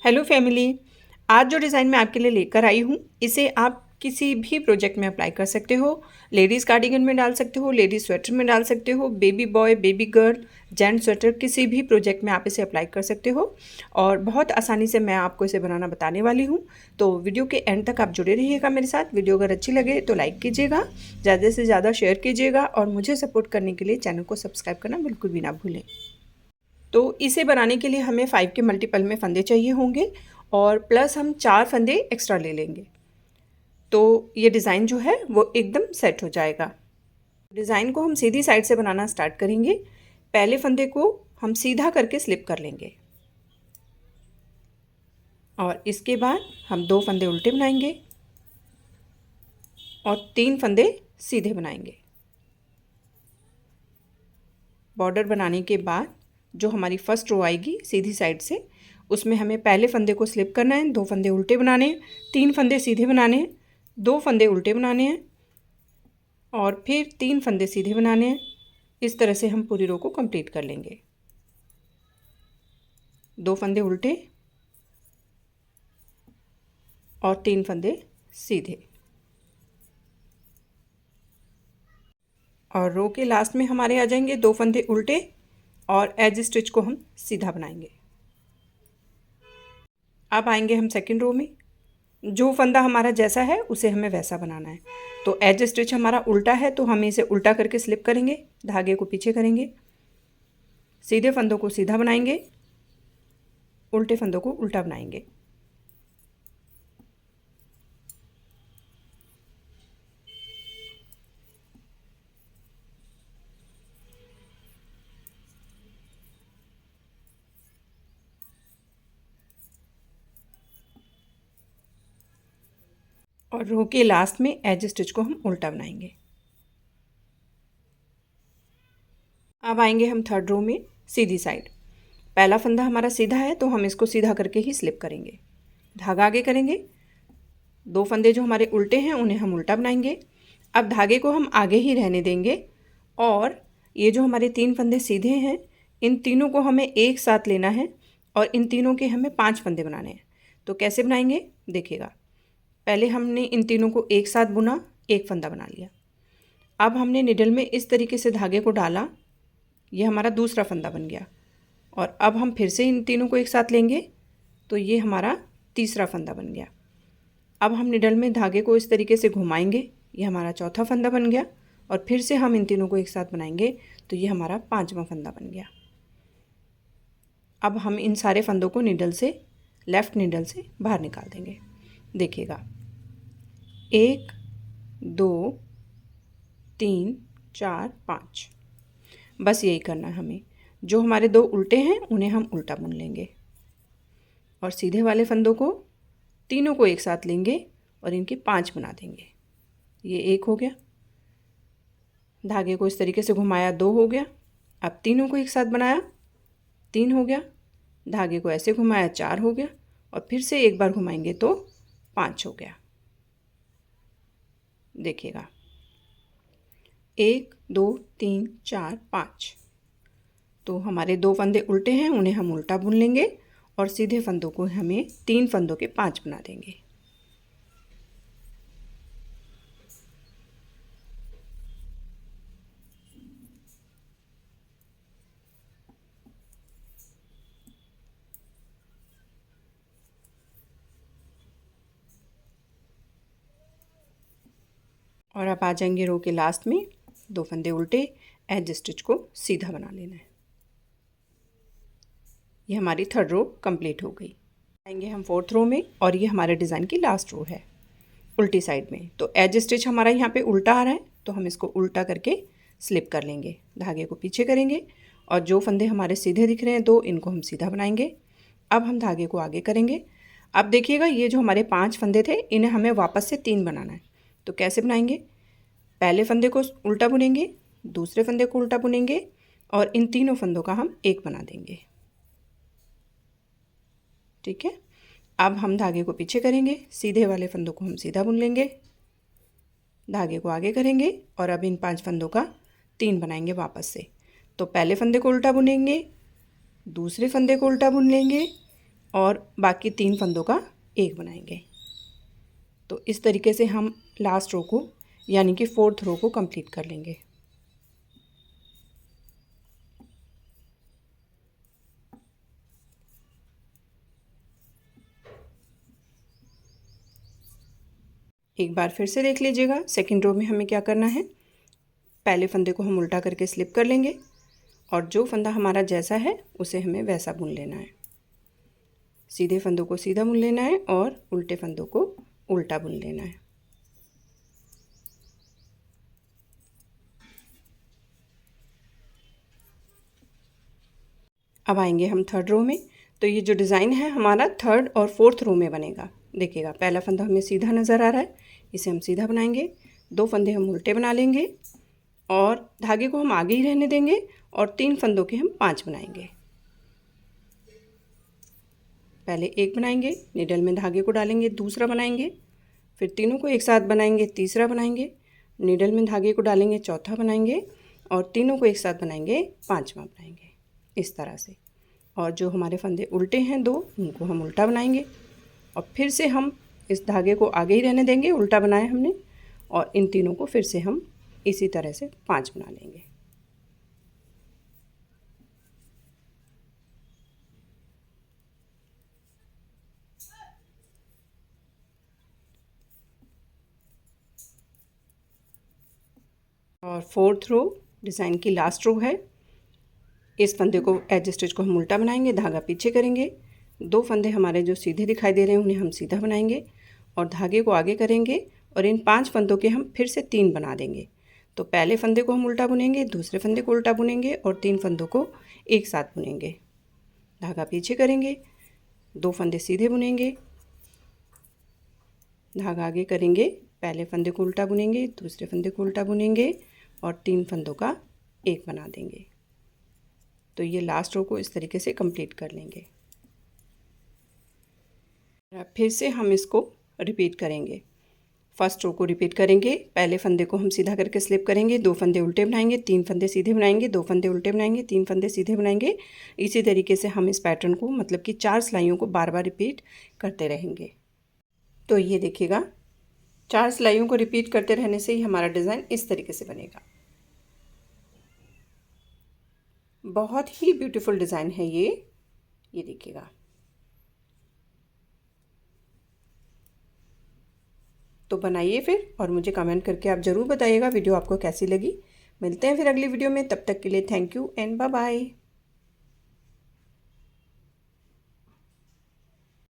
Hello family. आज जो design मैं आपके लिए लेकर आई हूँ, इसे आप किसी भी प्रोजेक्ट में अप्लाई कर सकते हो। लेडीज़ कार्डिगन में डाल सकते हो, लेडीज़ स्वेटर में डाल सकते हो, baby boy, baby girl, gents sweater, किसी भी प्रोजेक्ट में आप इसे अप्लाई कर सकते हो। और बहुत आसानी से मैं आपको इसे बनाना बताने वाली हूँ। तो वीडियो के एंड तक आप जुड़े रहिएगा मेरे साथ। वीडियो अगर अच्छी लगे तो लाइक कीजिएगा, ज़्यादा से ज़्यादा शेयर कीजिएगा और मुझे सपोर्ट करने के लिए चैनल को सब्सक्राइब करना बिल्कुल भी ना भूलें। तो इसे बनाने के लिए हमें 5 के मल्टीपल में फंदे चाहिए होंगे और प्लस हम 4 फंदे एक्स्ट्रा ले लेंगे, तो ये डिज़ाइन जो है वो एकदम सेट हो जाएगा। डिज़ाइन को हम सीधी साइड से बनाना स्टार्ट करेंगे। पहले फंदे को हम सीधा करके स्लिप कर लेंगे और इसके बाद हम 2 फंदे उल्टे बनाएंगे और 3 फंदे सीधे बनाएंगे। बॉर्डर बनाने के बाद जो हमारी फर्स्ट रो आएगी सीधी साइड से, उसमें हमें पहले फंदे को स्लिप करना है, 2 फंदे उल्टे बनाने हैं, 3 फंदे सीधे बनाने हैं, 2 फंदे उल्टे बनाने हैं और फिर 3 फंदे सीधे बनाने हैं। इस तरह से हम पूरी रो को कंप्लीट कर लेंगे। 2 फंदे उल्टे और 3 फंदे सीधे। और रो के लास्ट में हमारे आ जाएंगे 2 फंदे उल्टे और एज स्टिच को हम सीधा बनाएंगे। अब आएंगे हम सेकेंड रो में। जो फंदा हमारा जैसा है उसे हमें वैसा बनाना है। तो एज स्टिच हमारा उल्टा है तो हम इसे उल्टा करके स्लिप करेंगे, धागे को पीछे करेंगे, सीधे फंदों को सीधा बनाएंगे, उल्टे फंदों को उल्टा बनाएंगे। और रो के लास्ट में एज स्टिच को हम उल्टा बनाएंगे। अब आएंगे हम थर्ड रो में सीधी साइड। पहला फंदा हमारा सीधा है तो हम इसको सीधा करके ही स्लिप करेंगे, धागा आगे करेंगे, 2 फंदे जो हमारे उल्टे हैं उन्हें हम उल्टा बनाएंगे। अब धागे को हम आगे ही रहने देंगे और ये जो हमारे 3 फंदे सीधे हैं, इन तीनों को हमें एक साथ लेना है और इन तीनों के हमें 5 फंदे बनाने हैं। तो कैसे बनाएंगे देखिएगा। पहले हमने इन तीनों को एक साथ बुना, एक फंदा बना लिया। अब हमने निडल में इस तरीके से धागे को डाला, ये हमारा दूसरा फंदा बन गया। और अब हम फिर से इन तीनों को एक साथ लेंगे तो ये हमारा तीसरा फंदा बन गया। अब हम निडल में धागे को इस तरीके से घुमाएंगे, ये हमारा चौथा फंदा बन गया। और फिर से हम इन तीनों को एक साथ बनाएंगे तो ये हमारा 5वां फंदा बन गया। अब हम इन सारे फंदों को निडल से, लेफ़्ट निडल से बाहर निकाल देंगे। देखिएगा, 1 2 3 4 5, बस यही करना है हमें। जो हमारे 2 उल्टे हैं उन्हें हम उल्टा बुन लेंगे और सीधे वाले फंदों को तीनों को एक साथ लेंगे और इनके 5 बना देंगे। ये 1 हो गया, धागे को इस तरीके से घुमाया, 2 हो गया। अब तीनों को एक साथ बनाया, 3 हो गया, धागे को ऐसे घुमाया, 4 हो गया और फिर से एक बार घुमाएंगे तो 5 हो गया। देखिएगा, 1 2 3 4 5। तो हमारे 2 फंदे उल्टे हैं उन्हें हम उल्टा बुन लेंगे और सीधे फंदों को हमें 3 फंदों के 5 बना देंगे। और अब आ जाएंगे रो के लास्ट में, 2 फंदे उल्टे, एज स्टिच को सीधा बना लेना है। ये हमारी थर्ड रो कंप्लीट हो गई। आएंगे हम फोर्थ रो में और ये हमारे डिज़ाइन की लास्ट रो है उल्टी साइड में। तो एज स्टिच हमारा यहाँ पे उल्टा आ रहा है तो हम इसको उल्टा करके स्लिप कर लेंगे, धागे को पीछे करेंगे और जो फंदे हमारे सीधे दिख रहे हैं 2, इनको हम सीधा बनाएंगे। अब हम धागे को आगे करेंगे। अब देखिएगा, ये जो हमारे 5 फंदे थे इन्हें हमें वापस से 3 बनाना है। तो कैसे बनाएंगे, पहले फंदे को उल्टा बुनेंगे, दूसरे फंदे को उल्टा बुनेंगे और इन तीनों फंदों का हम एक बना देंगे। ठीक है, अब हम धागे को पीछे करेंगे, सीधे वाले फंदों को हम सीधा बुन लेंगे, धागे को आगे करेंगे और अब इन 5 फंदों का 3 बनाएंगे वापस से। तो पहले फंदे को उल्टा बुनेंगे, दूसरे फंदे को उल्टा बुन लेंगे और बाकी 3 फंदों का एक बनाएंगे। तो इस तरीके से हम लास्ट रो को यानी कि 4th रो को कंप्लीट कर लेंगे। एक बार फिर से देख लीजिएगा, सेकंड रो में हमें क्या करना है, पहले फंदे को हम उल्टा करके स्लिप कर लेंगे और जो फंदा हमारा जैसा है उसे हमें वैसा बुन लेना है। सीधे फंदों को सीधा बुन लेना है और उल्टे फंदों को उल्टा बुन लेना है। अब आएंगे हम 3rd रो में। तो ये जो डिज़ाइन है हमारा 3rd और 4th रो में बनेगा। देखिएगा, पहला फंदा हमें सीधा नज़र आ रहा है, इसे हम सीधा बनाएंगे। 2 फंदे हम उल्टे बना लेंगे और धागे को हम आगे ही रहने देंगे और 3 फंदों के हम 5 बनाएंगे। पहले एक बनाएंगे, निडल में धागे को डालेंगे, दूसरा बनाएंगे, फिर तीनों को एक साथ बनाएंगे, तीसरा बनाएंगे, निडल में धागे को डालेंगे, चौथा बनाएंगे और तीनों को एक साथ बनाएंगे, 5वां बनाएंगे, इस तरह से। और जो हमारे फंदे उल्टे हैं 2, उनको हम उल्टा बनाएंगे और फिर से हम इस धागे को आगे ही रहने देंगे, उल्टा बनाया हमने, और इन तीनों को फिर से हम इसी तरह से 5 बना लेंगे। और 4th रो डिज़ाइन की लास्ट रो है। इस फंदे को एज स्टिच को हम उल्टा बनाएंगे, धागा पीछे करेंगे, 2 फंदे हमारे जो सीधे दिखाई दे रहे हैं उन्हें हम सीधा बनाएंगे और धागे को आगे करेंगे और इन 5 फंदों के हम फिर से 3 बना देंगे। तो पहले फंदे को हम उल्टा बुनेंगे, दूसरे फंदे को उल्टा बुनेंगे और 3 फंदों को एक साथ बुनेंगे। धागा पीछे करेंगे, 2 फंदे सीधे बुनेंगे, धागा आगे करेंगे, पहले फंदे को उल्टा बुनेंगे, दूसरे फंदे को उल्टा बुनेंगे और 3 फंदों का एक बना देंगे। तो ये लास्ट रो को इस तरीके से कंप्लीट कर लेंगे। फिर से हम इसको रिपीट करेंगे। फर्स्ट रो को रिपीट करेंगे, पहले फंदे को हम सीधा करके स्लिप करेंगे, 2 फंदे उल्टे बनाएंगे, 3 फंदे सीधे बनाएंगे, 2 फंदे उल्टे बनाएंगे, 3 फंदे सीधे बनाएंगे। इसी तरीके से हम इस पैटर्न को मतलब कि 4 सिलाइयों को बार बार रिपीट करते रहेंगे। तो ये देखिएगा, 4 सिलाइयों को रिपीट करते रहने से ही हमारा डिज़ाइन इस तरीके से बनेगा। बहुत ही ब्यूटीफुल डिज़ाइन है ये देखिएगा। तो बनाइए फिर और मुझे कमेंट करके आप ज़रूर बताइएगा वीडियो आपको कैसी लगी। मिलते हैं फिर अगली वीडियो में, तब तक के लिए thank you and bye bye.